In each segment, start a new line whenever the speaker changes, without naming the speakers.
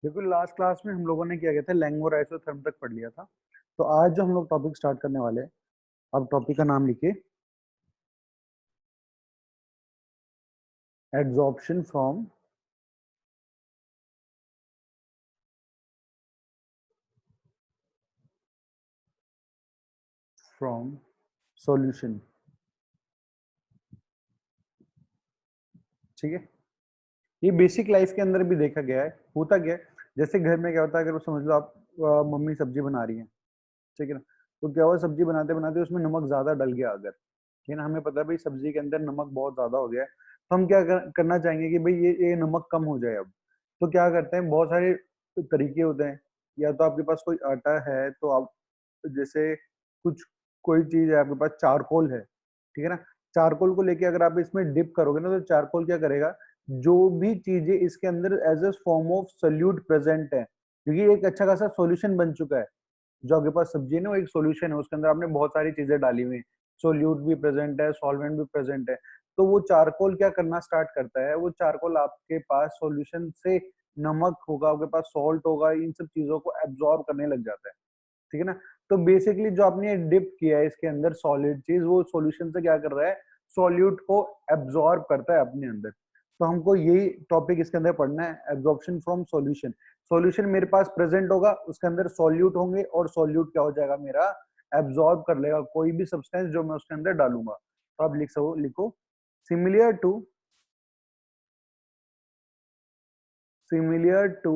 देखो last class में हम लोगों ने क्या किया था, लैंग और आइसोथर्म तक पढ़ लिया था। तो आज जो हम लोग टॉपिक स्टार्ट करने वाले हैं, अब टॉपिक का नाम लिखिए, एड्सॉर्प्शन फ्रॉम सॉल्यूशन। ठीक है, ये बेसिक लाइफ के अंदर भी देखा गया है। होता क्या है, जैसे घर में क्या होता है, अगर वो समझ लो आप मम्मी सब्जी बना रही है, ठीक है ना। तो क्या हुआ, सब्जी बनाते बनाते उसमें नमक ज्यादा डल गया अगर, ठीक है ना, हमें पता है भाई सब्जी के अंदर नमक बहुत ज्यादा हो गया है, तो हम क्या करना चाहेंगे कि भाई ये नमक कम हो जाए अब। तो क्या करते हैं, बहुत सारे तरीके होते हैं। या तो आपके पास कोई आटा है तो आप जैसे कुछ कोई चीज है आपके पास, चारकोल है, ठीक है ना। चारकोल को लेके अगर आप इसमें डिप करोगे ना, तो चारकोल क्या करेगा, जो भी चीजें इसके अंदर as a form of solute present है, क्योंकि एक अच्छा खासा सॉल्यूशन बन चुका है। जो आपके पास सब्जी है ना, वो एक सॉल्यूशन है, उसके अंदर आपने बहुत सारी चीजें डाली हुई है, सोल्यूट भी प्रेजेंट है, सॉल्वेंट भी प्रेजेंट है। तो वो चारकोल क्या करना स्टार्ट करता है, वो चारकोल आपके पास सॉल्यूशन से नमक होगा, आपके पास सॉल्ट होगा, इन सब चीजों को एब्जॉर्ब करने लग जाता है, ठीक है ना। तो बेसिकली जो आपने डिप किया है इसके अंदर सॉलिड चीज, वो सॉल्यूशन से क्या कर रहा है, सॉल्यूट को एब्जॉर्ब करता है अपने अंदर। तो हमको यही टॉपिक इसके अंदर पढ़ना है, एब्जॉर्प्शन फ्रॉम सॉल्यूशन। सॉल्यूशन मेरे पास प्रेजेंट होगा, उसके अंदर सॉल्यूट होंगे, और सॉल्यूट क्या हो जाएगा मेरा, एब्जॉर्ब कर लेगा कोई भी सब्सटेंस जो मैं उसके अंदर डालूंगा। तो आप लिखो similar to similar to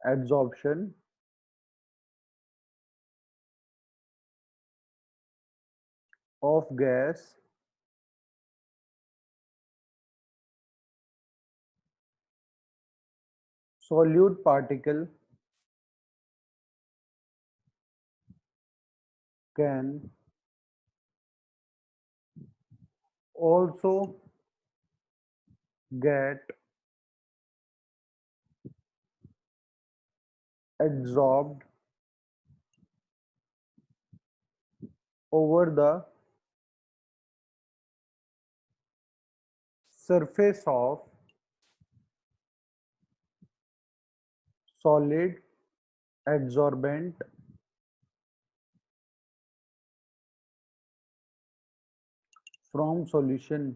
absorption of gas solute particle can also get absorbed over the surface of solid adsorbent from solution।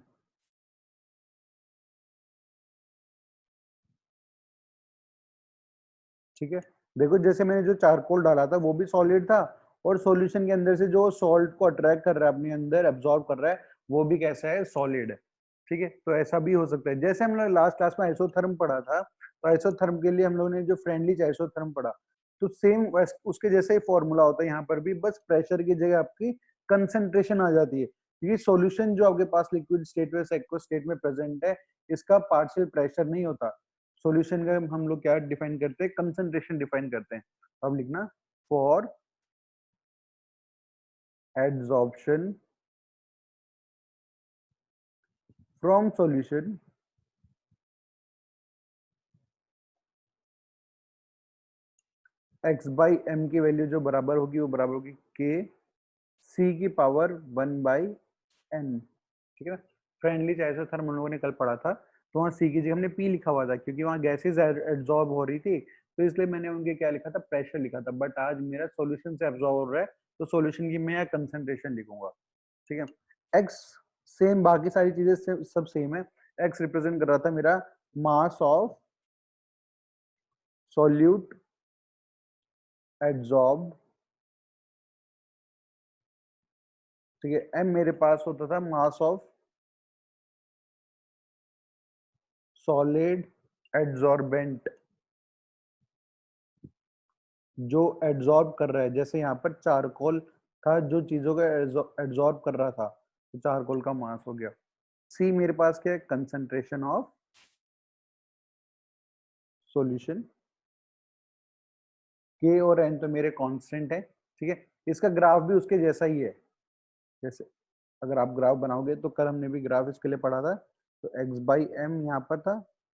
ठीक है, देखो जैसे मैंने जो चारकोल डाला था वो भी सॉलिड था, और सॉल्यूशन के अंदर से जो सॉल्ट को अट्रैक्ट कर रहा है अपने अंदर, एब्जॉर्ब कर रहा है, वो भी कैसा है, सॉलिड है। ठीक है, तो ऐसा भी हो सकता है। जैसे हम लोग लास्ट क्लास में आइसोथर्म पढ़ा था, तो आइसोथर्म के लिए हम लोगों ने जो फ्रेंडली आइसोथर्म पढ़ा, तो सेम उसके जैसे ही फॉर्मूला होता है यहाँ पर भी, बस प्रेशर की जगह आपकी कंसंट्रेशन आ जाती है, क्योंकि सॉल्यूशन जो आपके पास लिक्विड स्टेट में एक्वस स्टेट में प्रेजेंट है, इसका पार्शियल प्रेशर नहीं होता। सॉल्यूशन का हम लोग क्या डिफाइन करते हैं, कंसंट्रेशन डिफाइन करते हैं। अब लिखना, for adsorption from solution x बाई एम की वैल्यू जो बराबर होगी, वो बराबर होगी के सी की पावर 1/n। ठीक है ना। फ्रेंडली आइसोथर्म हम लोगों ने कल पढ़ा था, तो वहाँ सी की जगह हमने पी लिखा हुआ था, क्योंकि वहाँ गैसेस एब्जॉर्ब हो रही थी, तो इसलिए मैंने उनके क्या लिखा था, प्रेशर लिखा था। बट आज मेरा सॉल्यूशन से एब्जॉर्ब हो रहा है, तो सॉल्यूशन की मैं कंसंट्रेशन लिखूंगा। ठीक है, एक्स सेम, बाकी सारी चीजें सब सेम है। एक्स रिप्रेजेंट कर रहा था मेरा मास ऑफ सॉल्यूट एड्सॉर्ब, ठीक है। एम मेरे पास होता था मास ऑफ सॉलिड एड्सॉर्बेंट, जो एड्सॉर्ब कर रहा है। जैसे यहाँ पर चारकोल था, जो चीजों को एड्सॉर्ब कर रहा था, तो चारकोल का मास हो गया। सी मेरे पास क्या है, कंसंट्रेशन ऑफ सॉल्यूशन। के और एन तो मेरे कांस्टेंट है, ठीक है। इसका ग्राफ भी उसके जैसा ही है। जैसे अगर आप ग्राफ बनाओगे, तो कल हमने भी ग्राफ इसके लिए पढ़ा था, तो एक्स बाई एम यहाँ पर था,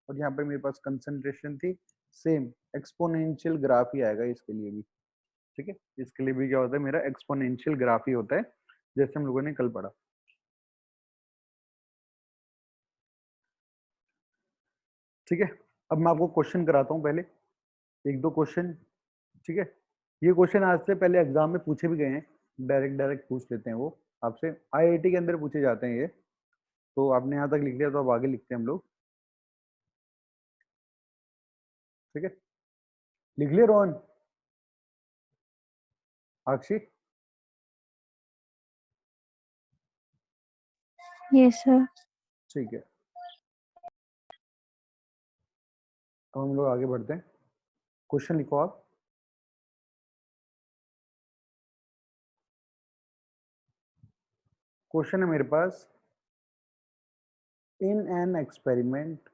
और यहाँ पर मेरे पास कंसंट्रेशन थी। सेम एक्सपोनेंशियल ग्राफ ही आएगा इसके लिए भी। ठीक है, इसके लिए भी क्या होता है, मेरा एक्सपोनेंशियल ग्राफ ही होता है, जैसे हम लोगों ने कल पढ़ा। ठीक है, अब मैं आपको क्वेश्चन कराता हूँ पहले, एक दो क्वेश्चन, ठीक है। ये क्वेश्चन आज से पहले एग्जाम में पूछे भी गए हैं, डायरेक्ट डायरेक्ट पूछ लेते हैं वो आपसे, आईआईटी के अंदर पूछे जाते हैं ये। तो आपने यहाँ तक लिख लिया तो अब आगे लिखते हैं हम लोग, ठीक है। लिख लिया रोहन, आक्षी?
Yes sir.
ठीक है, अब हम लोग आगे बढ़ते हैं। क्वेश्चन लिखो आप। क्वेश्चन है मेरे पास, in an experiment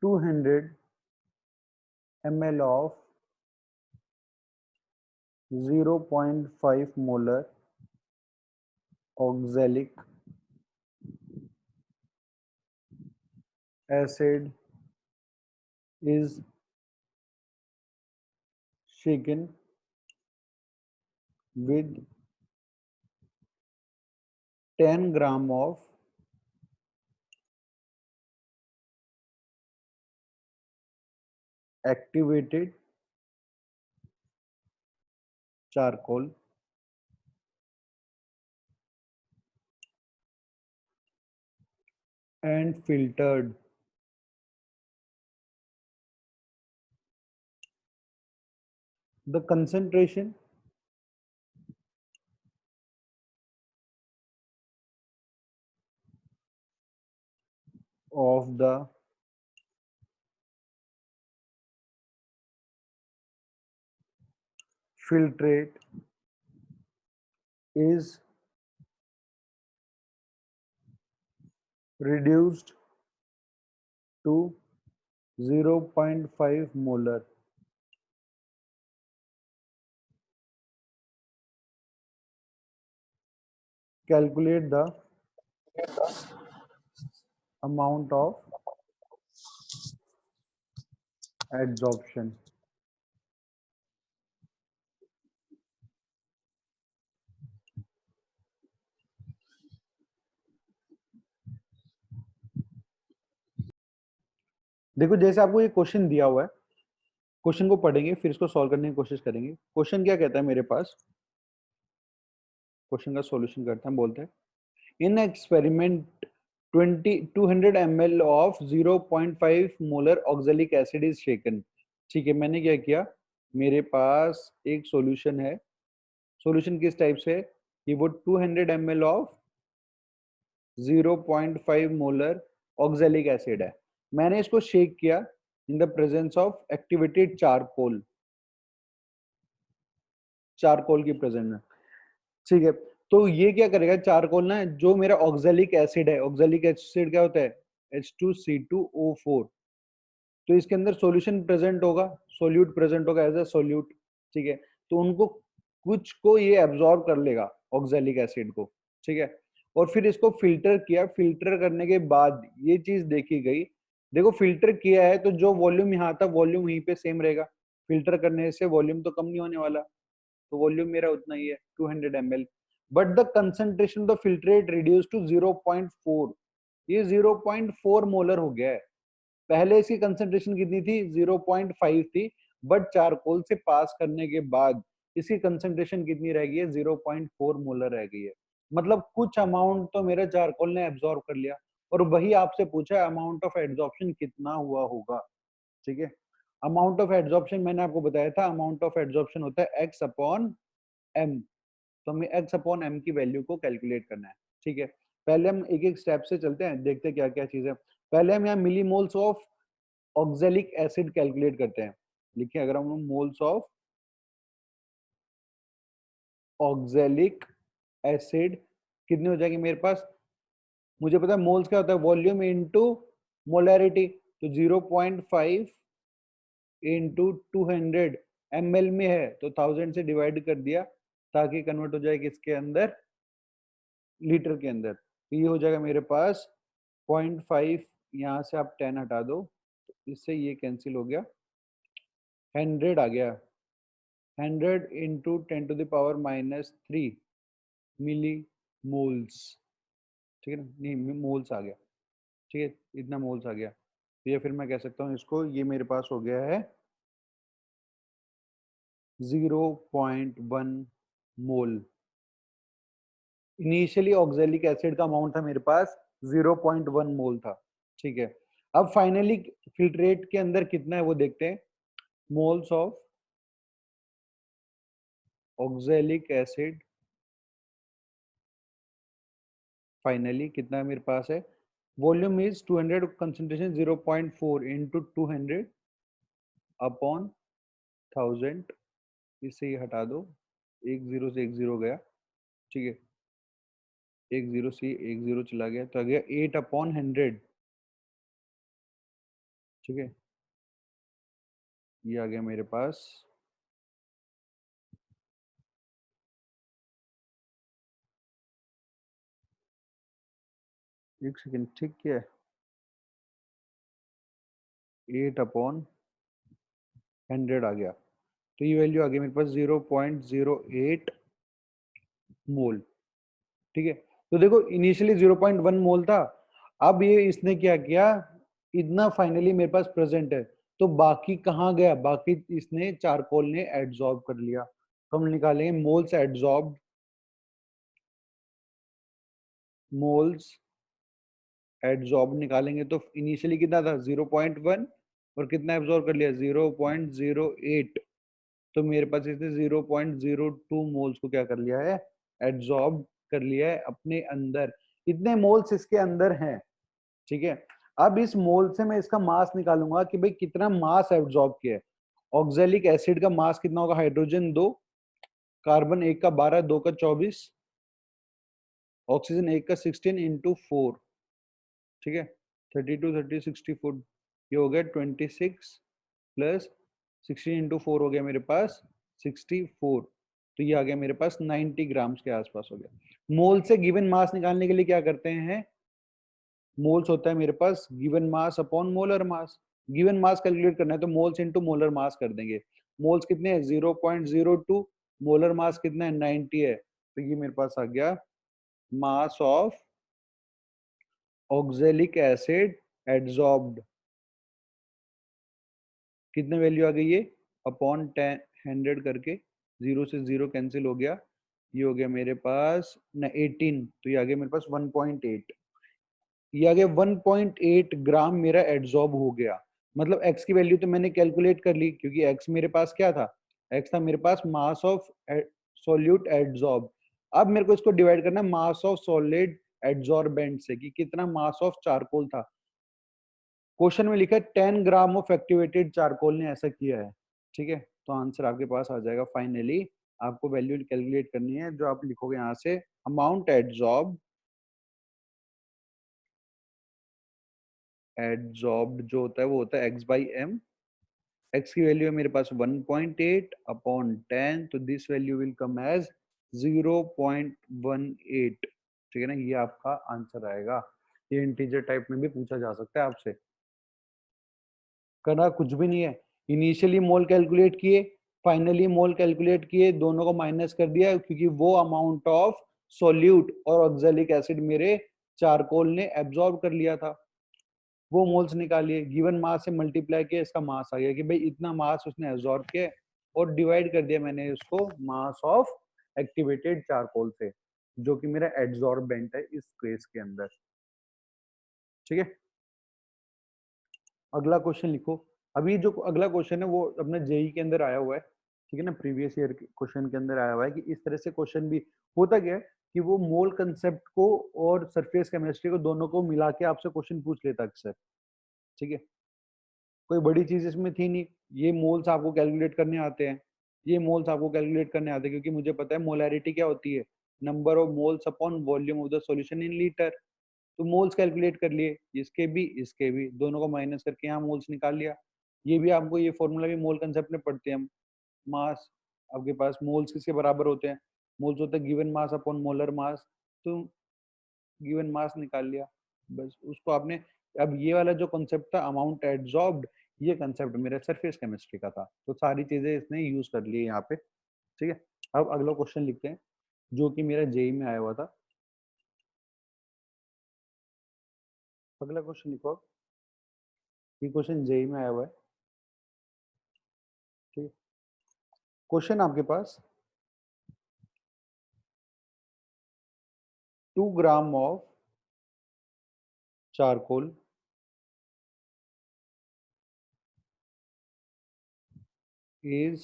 to 100 ml of 0.5 molar oxalic acid is shaken with 10 gram of activated charcoal and filtered. The concentration of the filtrate is reduced to 0.5 molar. Calculate the amount of adsorption. देखो जैसे आपको ये question दिया हुआ है, question को पढ़ेंगे फिर इसको सॉल्व करने की कोशिश करेंगे। क्वेश्चन क्या कहता है मेरे पास, क्वेश्चन का सॉल्यूशन करते हैं। बोलते हैं in experiment 200 ml of 0.5 molar oxalic acid is shaken. ठीक है, मैंने क्या किया, मेरे पास एक सॉल्यूशन है। सॉल्यूशन किस टाइप से है कि वो 200 ml of 0.5 molar oxalic acid है। मैंने इसको शेक किया in the presence of activated charcoal, charcoal की प्रेजेंस में, ठीक है। तो ये क्या करेगा चारकोल ना, जो मेरा ऑक्जेलिक एसिड है, ऑक्जेलिक एसिड क्या होता है H2C2O4, तो इसके अंदर सॉल्यूशन प्रेजेंट होगा, सोल्यूट प्रेजेंट होगा एज अ सोल्यूट, ठीक है। तो उनको कुछ को ये एब्जॉर्ब कर लेगा ऑक्जेलिक एसिड को, ठीक है। और फिर इसको फिल्टर किया, फिल्टर करने के बाद ये चीज देखी गई, देखो फिल्टर किया है तो जो वॉल्यूम यहाँ था वॉल्यूम वहीं पे सेम रहेगा, फिल्टर करने से वॉल्यूम तो कम नहीं होने वाला, तो वॉल्यूम मेरा उतना ही है 200 ml, but the concentration of the filtrate reduce to 0.4, ये 0.4 मोलर हो गया है। पहले इसकी कंसंट्रेशन कितनी थी 0.5 थी, बट चारकोल से पास करने के बाद इसकी कंसंट्रेशन कितनी रह गई है 0.4 मोलर रह गई है। मतलब कुछ अमाउंट तो मेरा चारकोल ने एब्जॉर्ब कर लिया, और वही आपसे पूछा अमाउंट ऑफ एब्जॉर्प्शन कितना हुआ होगा, ठीक है। अमाउंट ऑफ एब्जॉर्प्शन मैंने आपको बताया था, अमाउंट ऑफ एब्जॉर्प्शन होता है x अपॉन m, तो हमें x अपॉन m की वैल्यू को कैलकुलेट करना है, ठीक है। पहले हम एक एक स्टेप से चलते हैं, देखते हैं क्या क्या चीज है। पहले हम यहाँ millimoles of oxalic acid calculate करते हैं। लिखिए, अगर हम मोल्स ऑफ ऑक्जेलिक एसिड कितनी हो जाएगी मेरे पास, मुझे पता है मोल्स क्या होता है वॉल्यूम इनटू मोलैरिटी, तो 0.5 इंटू 200 ml में है तो 1000 से डिवाइड कर दिया ताकि कन्वर्ट हो जाए किसके अंदर, लीटर के अंदर। तो ये हो जाएगा मेरे पास 0.5, यहाँ से आप 10 हटा दो तो इससे ये कैंसिल हो गया, 100 आ गया, 100 into 10 to the power -3 millimoles, ठीक है ना, नहीं मोल्स आ गया, ठीक है, इतना मोल्स आ गया, तो या फिर मैं कह सकता हूँ इसको, ये मेरे पास हो गया है 0.1 मोल। इनिशियली ऑक्जेलिक एसिड का अमाउंट था मेरे पास 0.1 मोल था, ठीक है। अब फाइनली फिल्ट्रेट के अंदर कितना है वो देखते हैं। Moles of oxalic acid finally कितना मेरे पास है, volume is 200, concentration 0.4 into 200 upon 1000, इससे ये हटा दो, एक जीरो से एक जीरो गया, ठीक है, एक जीरो से एक जीरो चला गया, तो आ गया 8/100, ठीक है, ये आ गया मेरे पास, एक सेकेंड, ठीक है, 8/100 आ गया, तो ये वैल्यू आ गई मेरे पास 0.08 मोल, ठीक है। तो देखो इनिशियली 0.1 मोल था, अब ये इसने क्या किया, इतना फाइनली मेरे पास प्रेजेंट है, तो बाकी कहाँ गया, बाकी इसने चारकोल ने एड्सॉर्ब कर लिया, तो हम निकालेंगे मोल्स एड्सॉर्ब, मोल्स एड्सॉर्ब निकालेंगे, तो इनिशियली कितना था 0.1, और कितना एब्जॉर्ब कर लिया 0.08, तो मेरे पास इसने 0.02 मोल्स को क्या कर लिया है, एड्सॉर्ब कर लिया है अपने अंदर, इतने मोल्स इसके अंदर हैं, ठीक है। अब इस मोल से मैं इसका मास निकालूंगा कि भाई कितना मास एब्जॉर्ब किया है। ऑक्जेलिक एसिड का मास कितना होगा, हाइड्रोजन 2, कार्बन 1 का 12, 2 का 24, ऑक्सीजन 1 का 16 इंटू 4, ठीक है, 32 30 64, ये हो गया 26 प्लस 16 इंटू 4 हो गया मेरे पास 64, तो ये आ गया मेरे पास 90 ग्राम्स के आसपास हो गया। मोल से गिवन मास निकालने के लिए क्या करते हैं, मोल्स होता है मेरे पास given mass upon molar mass, given mass calculate करना है तो मोल्स इनटू मोलर मास कर देंगे, मोल्स कितने हैं 0.02, मोलर मास कितना है 90 है, तो ये मेरे पास आ गया mass of oxalic acid adsorbed, कितने वैल्यू आ गई ये, अपॉन 10 100 करके, जीरो से जीरो कैंसिल हो गया, ये हो गया मेरे पास न 18, तो ये आ गया मेरे पास 1.8, ये आ गया 1.8 ग्राम मेरा एड्सॉर्ब हो गया। मतलब x की वैल्यू तो मैंने कैलकुलेट कर ली, क्योंकि x मेरे पास क्या था, x था मेरे पास मास ऑफ सॉल्यूट एड्सॉर्ब। अब मेरे को इसको डिवाइड करना है मास ऑफ सॉलिड एड्सॉर्बेंट से, कि कितना मास ऑफ चारकोल था। क्वेश्चन में लिखा है 10 ग्राम ऑफ एक्टिवेटेड चारकोल ने ऐसा किया है, ठीक है, तो आंसर आपके पास आ जाएगा फाइनली। आपको वैल्यू कैलकुलेट करनी है, जो आप लिखोगे यहाँ से अमाउंट एड्सॉर्ब, एड्सॉर्ब जो होता है वो होता है x/m, x की वैल्यू है मेरे पास 1.8 अपॉन 10, तो this value will come as 0.18, ठीक है ना, ये आपका आंसर आएगा। ये इंटीजर टाइप में भी पूछा जा सकता है आपसे, करना कुछ भी नहीं है, इनिशियली मोल कैलकुलेट किए, फाइनली मोल कैलकुलेट किए, दोनों को माइनस कर दिया, क्योंकि वो अमाउंट ऑफ सोल्यूट और ऑक्जेलिक एसिड मेरे चारकोल ने एब्जॉर्ब कर लिया था, वो मोल्स निकालिए, गिवन मास से मल्टीप्लाई किया, इसका मास आ गया कि भाई इतना मास उसने एब्जॉर्ब किया, और डिवाइड कर दिया मैंने उसको मास ऑफ एक्टिवेटेड चारकोल से, जो कि मेरा एड्सॉर्बेंट है इस केस के अंदर, ठीक है। अगला क्वेश्चन लिखो। अभी जो अगला क्वेश्चन है वो अपने जेई के अंदर आया हुआ है, ठीक है ना, प्रीवियस ईयर क्वेश्चन के अंदर आया हुआ है, कि इस तरह से क्वेश्चन भी होता गया है कि वो मोल कंसेप्ट को और सरफेस केमिस्ट्री को दोनों को मिला के आपसे क्वेश्चन पूछ लेता अक्सर, ठीक है, कोई बड़ी चीज इसमें थी नहीं, ये मोल्स आपको कैलकुलेट करने आते हैं, ये मोल्स आपको कैलकुलेट करने आते हैं, क्योंकि मुझे पता है मोलैरिटी क्या होती है, number of moles upon volume of the solution in litre, तो मोल्स कैलकुलेट कर लिए, इसके भी दोनों को माइनस करके यहाँ मोल्स निकाल लिया। ये भी आपको ये फॉर्मूला भी मोल कंसेप्ट में पढ़ते हैं हम, मास, आपके पास मोल्स किसके बराबर होते हैं, मोल्स होता है गिवन मास अपॉन मोलर मास, तो गिवन मास निकाल लिया, बस उसको आपने। अब ये वाला जो कॉन्सेप्ट था अमाउंट एड्सॉर्ब्ड, ये कंसेप्ट मेरा सरफेस केमिस्ट्री का था, तो सारी चीजें इसने यूज कर ली यहाँ पे, ठीक है। अब अगला क्वेश्चन लिखते हैं, जो कि मेरा जेई में आया हुआ था। अगला क्वेश्चन लिखो आप। ये क्वेश्चन जेई में आया हुआ है। ठीक है, क्वेश्चन आपके पास 2 gram of charcoal is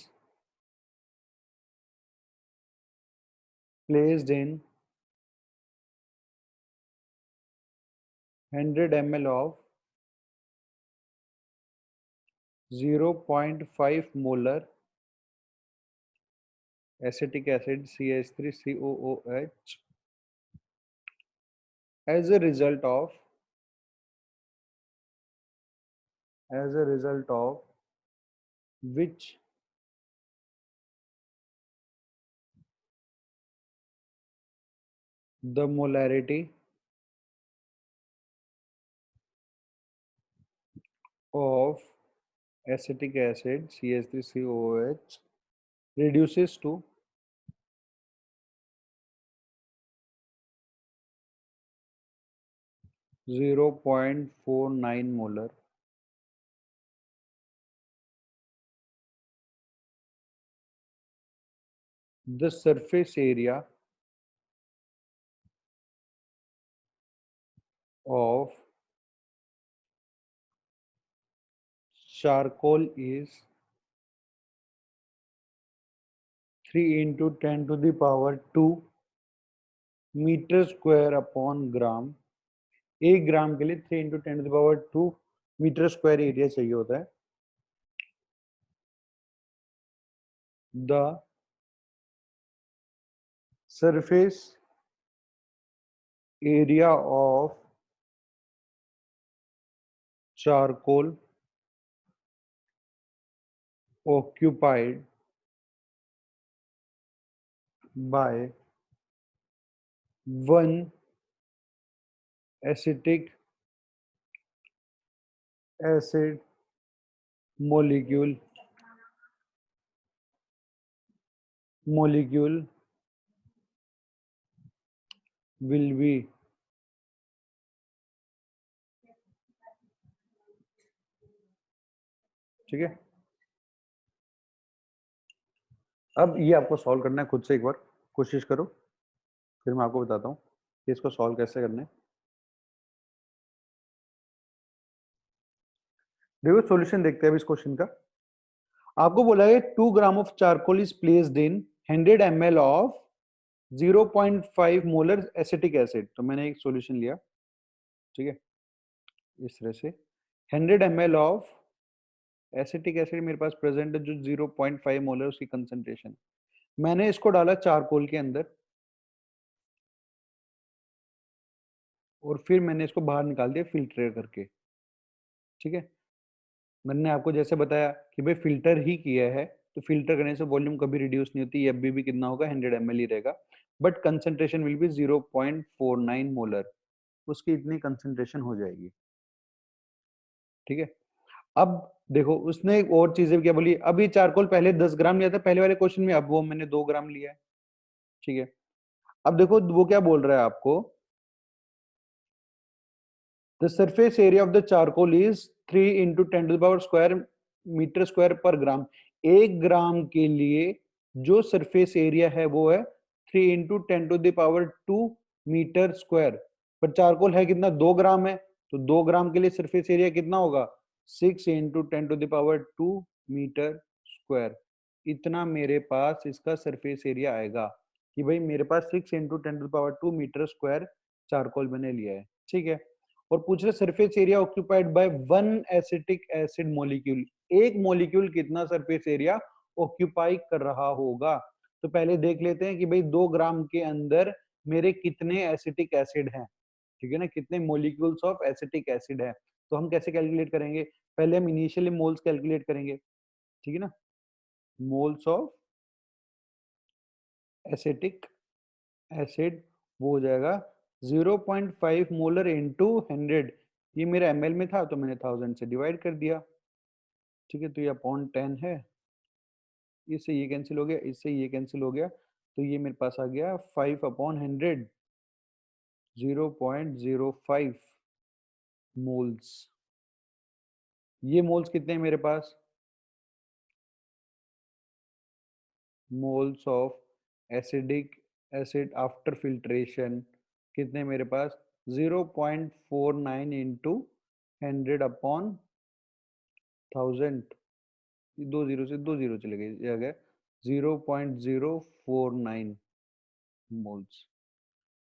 placed in 100 ml of 0.5 molar acetic acid CH3COOH as a result of which the molarity of acetic acid CH3COOH reduces to 0.49 molar. The surface area of charcoal is 3 into 10 to the power 2 metre square upon gram. 1 gram के लिए 3 into 10 to the power 2 metre square area चाहिए होता है। The surface area of charcoal occupied by 1 acetic acid molecule will be ठीक है। अब ये आपको सॉल्व करना है, खुद से एक बार कोशिश करो, फिर मैं आपको बताता हूँ कि इसको सॉल्व कैसे करना है। देखो सॉल्यूशन देखते हैं अब इस क्वेश्चन का। आपको बोला है 2 gram of charcoal is placed in 100 ml of 0.5 molar acetic acid. तो मैंने एक सॉल्यूशन लिया, ठीक है, इस तरह से 100 ml ऑफ एसिटिक एसिड मेरे पास प्रेजेंट है जो 0.5 मोलर उसकी कंसंट्रेशन। मैंने इसको डाला चारकोल के अंदर और फिर मैंने इसको बाहर निकाल दिया फिल्टर करके। ठीक है, मैंने आपको जैसे बताया कि भाई फिल्टर ही किया है तो फिल्टर करने से वॉल्यूम कभी रिड्यूस नहीं होती, एफ भी कितना होगा 100 ml ही रहेगा, but concentration will be 0.49 molar, उसकी इतनी कंसंट्रेशन हो जाएगी। ठीक है, अब देखो उसने एक और चीजें क्या बोली। अब ये चारकोल पहले 10 ग्राम लिया था पहले वाले क्वेश्चन में, अब वो मैंने 2 ग्राम लिया है। ठीक है, अब देखो वो क्या बोल रहा है आपको, the surface area of the charcoal is 3 into 10 to the power square metre square पर ग्राम। 1 ग्राम के लिए जो सरफेस एरिया है वो है 3 into 10 to the power 2 metre square, पर चारकोल है कितना 2 ग्राम है, तो 2 ग्राम के लिए सरफेस एरिया कितना होगा 6 into 10 to the power 2 metre square. इतना मेरे पास इसका सरफेस एरिया आएगा कि भाई मेरे पास 6 into 10 to the power 2 metre square charcoal मैंने लिया है। ठीक है, और पूछ रहे surface area occupied by 1 acetic acid molecule. एक मॉलिक्यूल कितना सरफेस एरिया ऑक्यूपाई कर रहा होगा। तो पहले देख लेते हैं कि भाई 2 ग्राम के अंदर मेरे कितने एसिटिक एसिड हैं। ठीक है ना, कितने मॉलिक्यूल्स ऑफ एसिटिक एसिड है। तो हम कैसे कैलकुलेट करेंगे, पहले हम इनिशियली मोल्स कैलकुलेट करेंगे। ठीक है ना, मोल्स ऑफ एसिटिक एसिड वो हो जाएगा 0.5 मोलर इंटू 100। ये मेरा ml में था तो मैंने 1000 से डिवाइड कर दिया। ठीक है, तो ये अपॉन 10 है, इससे ये कैंसिल हो गया, इससे ये कैंसिल हो गया, तो ये मेरे पास आ गया 5/100, 0.05 मोल्स। ये मोल्स कितने हैं मेरे पास? Moles of acidic acid after filtration कितने मेरे पास? 0.49 इंटू 100 अपॉन 1000। दो जीरो से दो जीरो चले गए, ये आ गया 0.049 मोल्स।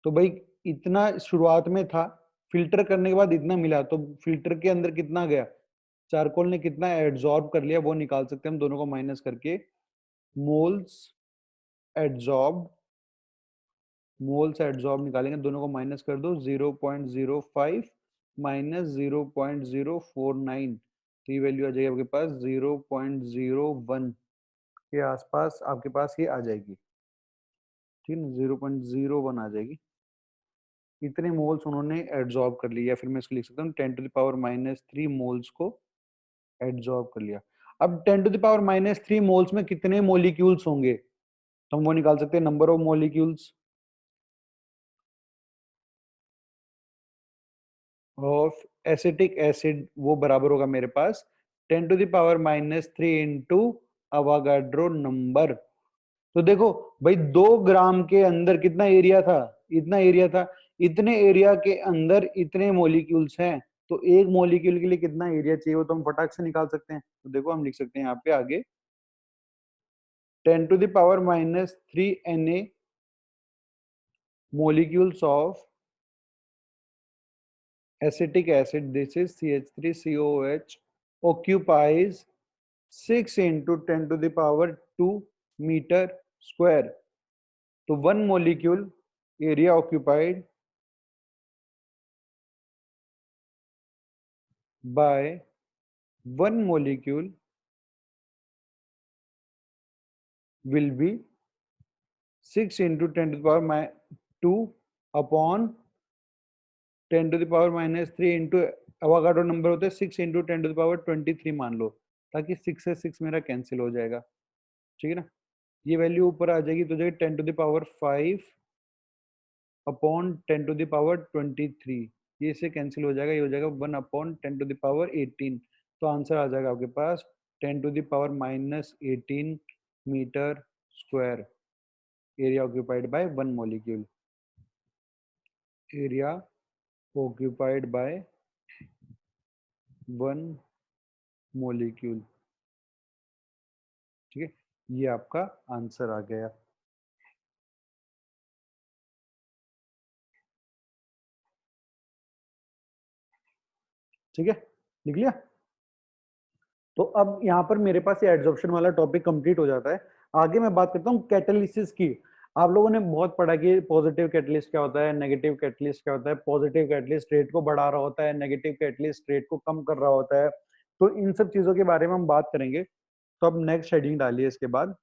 तो भाई इतना शुरुआत में था, फिल्टर करने के बाद इतना मिला, तो फिल्टर के अंदर कितना गया, चारकोल ने कितना एड्सॉर्ब कर लिया वो निकाल सकते हैं हम दोनों को माइनस करके। मोल्स एड्सॉर्ब, मोल्स एड्सॉर्ब निकालेंगे, दोनों को माइनस कर दो, 0.05 माइनस 0.049, तो ये वैल्यू आ जाएगी आपके पास 0.01 के आसपास आपके पास ये आ जाएगी, ठीक है ना, 0.01 आ जाएगी। इतने मोल्स उन्होंने एड्सॉर्ब कर लिया, फिर मैं इसको लिख सकता हूँ 10⁻³ मोल्स को एड्सॉर्ब कर लिया। अब 10⁻³ मोल्स में कितने मोलिक्यूल्स होंगे, तो हम वो निकाल सकते हैं, number of molecules of acetic acid, वो बराबर होगा मेरे पास 10⁻³ इंटू अवागाड्रो नंबर। तो देखो भाई 2 ग्राम के अंदर कितना एरिया था, इतना एरिया था, इतने एरिया के अंदर इतने मॉलिक्यूल्स हैं, तो एक मॉलिक्यूल के लिए कितना एरिया चाहिए वो तो हम फटाक से निकाल सकते हैं। तो देखो हम लिख सकते हैं यहाँ पे आगे 10⁻³ molecules of acetic acid, this is CH3COOH, occupies 6 into 10⁻² meter square। तो one molecule area occupied by one molecule will be 6 into 10⁻² upon 10⁻³ into Avogadro number होते हैं 6 इंटू 10⁻23 मान लो, ताकि 6 से 6 मेरा कैंसिल हो जाएगा, ठीक है ना। ये वैल्यू ऊपर आ जाएगी तो जाएगी 10⁵ अपॉन 10⁻23, ये इससे कैंसिल हो जाएगा, ये हो जाएगा 1 अपॉन 10⁻18। तो आंसर आ जाएगा आपके पास 10⁻−18 metre square area occupied by one molecule, area occupied by one molecule, ठीक है, ये आपका आंसर आ गया। ठीक है, लिख लिया। तो अब यहाँ पर मेरे पास ये एड्सॉर्प्शन वाला टॉपिक कंप्लीट हो जाता है। आगे मैं बात करता हूँ कैटालिसिस की। आप लोगों ने बहुत पढ़ा कि पॉजिटिव कैटलिस्ट क्या होता है, नेगेटिव कैटलिस्ट क्या होता है। पॉजिटिव कैटलिस्ट रेट को बढ़ा रहा होता है, नेगेटिव कैटलिस्ट रेट को कम कर रहा होता है। तो इन सब चीजों के बारे में हम बात करेंगे। तो अब नेक्स्ट हेडिंग डालिए इसके बाद,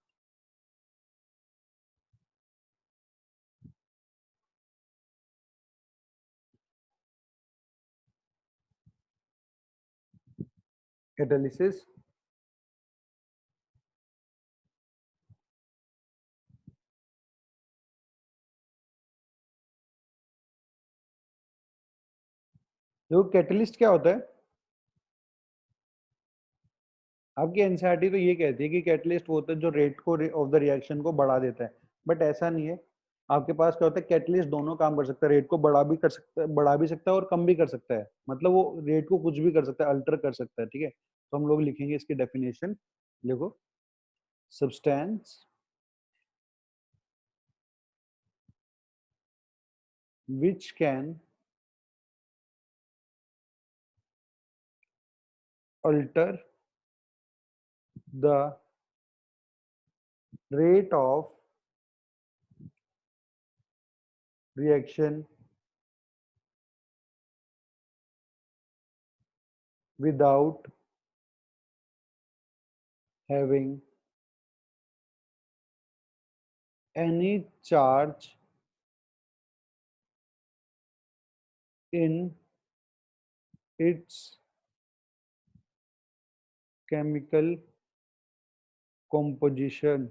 कैटालिसिस जो कैटलिस्ट क्या होता है, आपकी एनसीईआरटी तो ये कहती है कि कैटलिस्ट वो होता है जो रेट को ऑफ द रिएक्शन को बढ़ा देता है, बट ऐसा नहीं है। आपके पास क्या होता है, कैटलिस्ट दोनों काम कर सकता है, रेट को बढ़ा भी कर सकता है, बढ़ा भी सकता है और कम भी कर सकता है, मतलब वो रेट को कुछ भी कर सकता है, अल्टर कर सकता है, ठीक है। तो हम लोग लिखेंगे इसकी डेफिनेशन, देखो, substance which can alter the rate of reaction without having any charge in its chemical composition।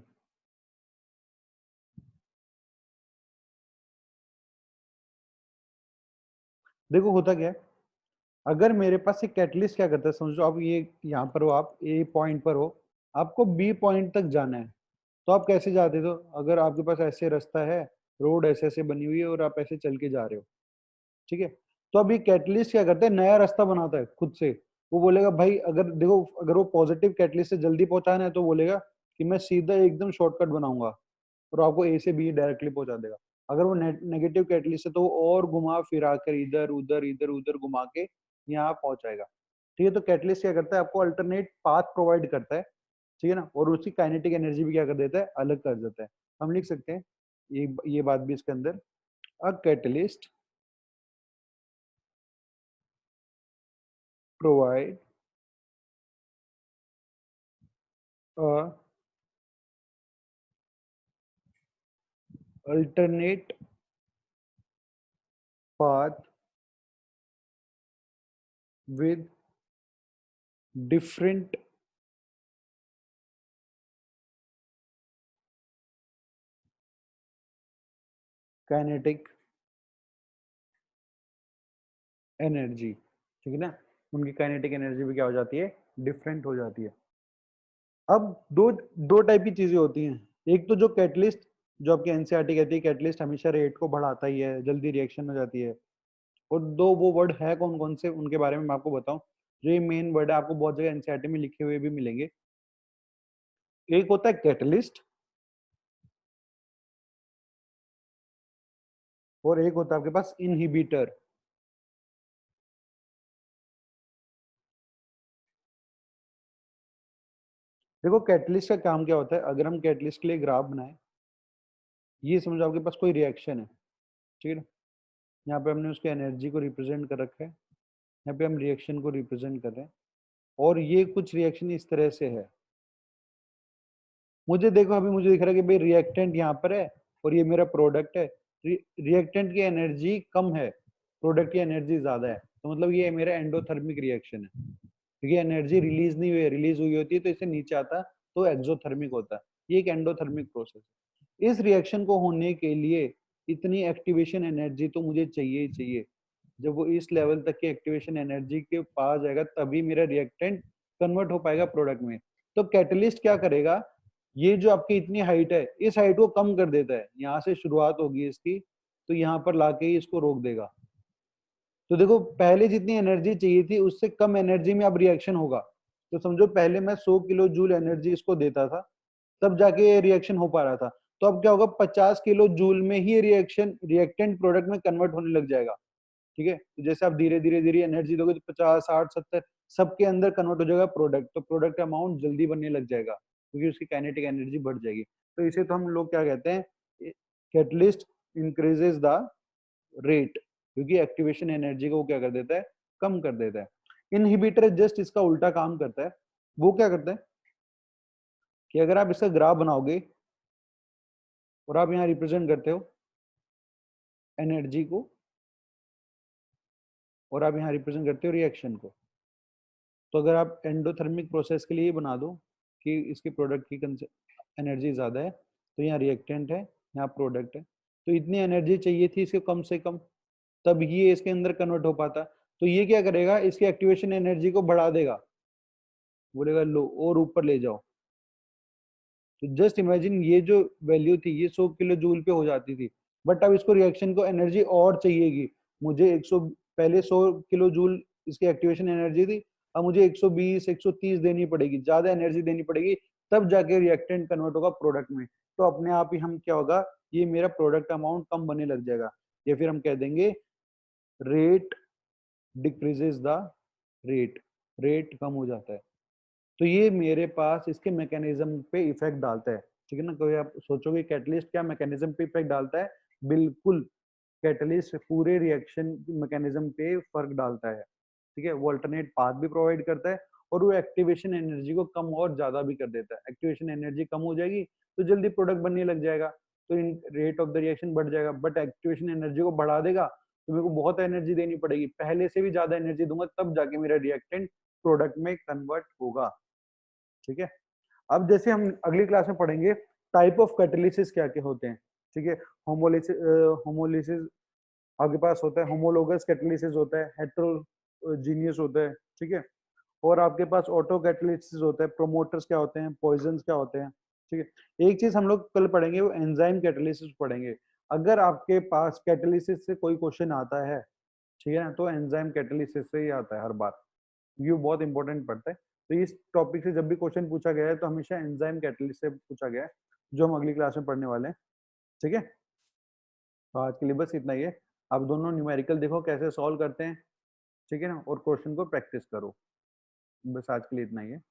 देखो होता क्या है, अगर मेरे पास एक कैटलिस्ट क्या करता है, समझो आप ये यहाँ पर हो, आप ए पॉइंट पर हो, आपको बी पॉइंट तक जाना है, तो आप कैसे जाते हो? अगर आपके पास ऐसे रास्ता है, रोड ऐसे ऐसे बनी हुई है और आप ऐसे चल के जा रहे हो, ठीक है, तो अभी कैटलिस्ट क्या करता है, नया रास्ता बनाता है खुद से। वो बोलेगा भाई, अगर देखो, अगर वो पॉजिटिव कैटलिस्ट से जल्दी पहुंचाना है तो बोलेगा कि मैं सीधा एकदम शॉर्टकट बनाऊंगा और आपको ए से बी डायरेक्टली पहुंचा देगा। अगर वो नेगेटिव कैटलिस्ट है तो वो और घुमा फिरा कर इधर उधर घुमा के यहाँ पहुंचाएगा। ठीक है, तो कैटलिस्ट क्या करता है, आपको अल्टरनेट पाथ प्रोवाइड करता है, ठीक है ना, और उसकी काइनेटिक एनर्जी भी क्या कर देता है, अलग कर देता है। हम लिख सकते हैं ये बात भी इसके अंदर, a catalyst provide a alternate path with different kinetic energy, ठीक है ना, उनकी काइनेटिक एनर्जी भी क्या हो जाती है, डिफरेंट हो जाती है। अब दो दो टाइप की चीजें होती हैं, एक तो जो कैटलिस्ट, जो आपकी एनसीईआरटी कहती है कैटलिस्ट हमेशा रेट को बढ़ाता ही है, जल्दी रिएक्शन हो जाती है, और दो वो वर्ड है कौन कौन से, उनके बारे में मैं आपको बताऊं। जो ये मेन वर्ड है, आपको बहुत जगह एनसीईआरटी में लिखे हुए भी मिलेंगे। एक होता है कैटलिस्ट और एक होता है आपके पास इनहिबिटर। देखो कैटलिस्ट का काम क्या होता है, अगर हम कैटलिस्ट के लिए ग्राफ बनाए, ये समझो आपके पास कोई रिएक्शन है, ठीक है ना, यहाँ पे हमने उसके एनर्जी को रिप्रेजेंट कर रखा है, यहाँ पे हम रिएक्शन को रिप्रेजेंट कर रहे हैं, और ये कुछ रिएक्शन इस तरह से है। मुझे देखो, अभी मुझे दिख रहा है कि भाई रिएक्टेंट यहाँ पर है और ये मेरा प्रोडक्ट है। रिएक्टेंट की एनर्जी कम है, प्रोडक्ट की एनर्जी ज्यादा है, तो मतलब ये मेरा एंडोथर्मिक रिएक्शन है, क्योंकि एनर्जी रिलीज नहीं हुई है, रिलीज हुई होती है तो इससे नीचे आता तो एक्सोथर्मिक होता है। ये एक एंडोथर्मिक प्रोसेस है। इस रिएक्शन को होने के लिए इतनी एक्टिवेशन एनर्जी तो मुझे चाहिए ही चाहिए। जब वो इस लेवल तक की एक्टिवेशन एनर्जी के पास जाएगा तभी मेरा रिएक्टेंट कन्वर्ट हो पाएगा प्रोडक्ट में। तो कैटलिस्ट क्या करेगा, ये जो आपकी इतनी हाइट है, इस हाइट को कम कर देता है, यहाँ से शुरुआत होगी इसकी, तो यहाँ पर लाके ही इसको रोक देगा। तो देखो, पहले जितनी एनर्जी चाहिए थी उससे कम एनर्जी में अब रिएक्शन होगा। तो समझो पहले मैं 100 किलो जूल एनर्जी इसको देता था, तब जाके ये रिएक्शन हो पा रहा था, तो अब क्या होगा, 50 किलो जूल में ही रिएक्शन रिएक्टेंट प्रोडक्ट में कन्वर्ट होने लग जाएगा। ठीक है, तो जैसे आप धीरे धीरे धीरे एनर्जी दोगे तो 50, 60, 70 सबके अंदर कन्वर्ट हो जाएगा प्रोडक्ट, तो प्रोडक्ट अमाउंट जल्दी बनने लग जाएगा क्योंकि उसकी काइनेटिक एनर्जी बढ़ जाएगी। तो इसे तो हम लोग क्या कहते हैं, कैटलिस्ट इंक्रीजेस द रेट, क्योंकि एक्टिवेशन एनर्जी को वो क्या कर देता है, कम कर देता है। इनहिबिटर जस्ट इसका उल्टा काम करता है। वो क्या करता है कि अगर आप इसका ग्राफ बनाओगे और आप यहाँ रिप्रेजेंट करते हो एनर्जी को और आप यहाँ रिप्रेजेंट करते हो रिएक्शन को, तो अगर आप एंडोथर्मिक प्रोसेस के लिए बना दो कि इसकी प्रोडक्ट की एनर्जी ज्यादा है, तो यहाँ रिएक्टेंट है, यहाँ प्रोडक्ट है, तो इतनी एनर्जी चाहिए थी इसके कम से कम, तब ये इसके अंदर कन्वर्ट हो पाता। तो ये क्या करेगा, इसकी एक्टिवेशन एनर्जी को बढ़ा देगा, बोलेगा लो और ऊपर ले जाओ। तो जस्ट इमेजिन, ये जो वैल्यू थी ये 100 किलो जूल पे हो जाती थी, बट अब इसको रिएक्शन को एनर्जी और चाहिएगी। मुझे 100, पहले 100 किलो जूल इसकी एक्टिवेशन एनर्जी थी, अब मुझे 120 130 देनी पड़ेगी, ज्यादा एनर्जी देनी पड़ेगी, तब जाके रिएक्टेंट कन्वर्ट होगा प्रोडक्ट में। तो अपने आप ही हम क्या होगा, ये मेरा प्रोडक्ट अमाउंट कम बनने लग जाएगा, या फिर हम कह देंगे rate decreases the rate, rate कम हो जाता है। तो ये मेरे पास इसके मैकेनिज्म पे इफेक्ट डालता है। ठीक है ना, कोई आप सोचोगे कैटलिस्ट क्या मैकेनिज्म पे इफेक्ट डालता है, बिल्कुल, कैटलिस्ट पूरे रिएक्शन मैकेनिज्म पे फर्क डालता है। ठीक है, वो अल्टरनेट पाथ भी प्रोवाइड करता है और वो एक्टिवेशन एनर्जी को कम और ज्यादा भी कर देता है। एक्टिवेशन एनर्जी कम हो जाएगी तो जल्दी प्रोडक्ट बनने लग जाएगा, तो रेट ऑफ द रिएक्शन बढ़ जाएगा, बट एक्टिवेशन एनर्जी को बढ़ा देगा तो मेरे को बहुत एनर्जी देनी पड़ेगी, पहले से भी ज्यादा एनर्जी दूंगा तब जाके मेरा रिएक्टेंट प्रोडक्ट में कन्वर्ट होगा। ठीक है, अब जैसे हम अगली क्लास में पढ़ेंगे टाइप ऑफ कैटालिसिस क्या क्या होते हैं। ठीक है, होमोलिसिस, होमोलिसिस आपके पास होता है, होमोलोगस कैटालिसिस होता है, हेटेरो जीनियस होता है, ठीक है। और आपके पास ऑटो कैटलिसिस होता है, प्रोमोटर्स क्या होते हैं, पॉइजन्स क्या होते हैं, ठीक है। एक चीज हम लोग कल पढ़ेंगे, वो एंजाइम कैटलिसिस पढ़ेंगे। अगर आपके पास कैटलिसिस से कोई क्वेश्चन आता है, ठीक है ना, तो एंजाइम कैटलिसिस से ही आता है हर बार। ये बहुत इंपॉर्टेंट पड़ता है। तो इस टॉपिक से जब भी क्वेश्चन पूछा गया है तो हमेशा एंजाइम कैटलिस्ट से पूछा गया है, जो हम अगली क्लास में पढ़ने वाले हैं, ठीक है। तो आज के लिए बस इतना ही है। आप दोनों न्यूमेरिकल देखो कैसे सॉल्व करते हैं, ठीक है ना, और क्वेश्चन को प्रैक्टिस करो। बस आज के लिए इतना ही है।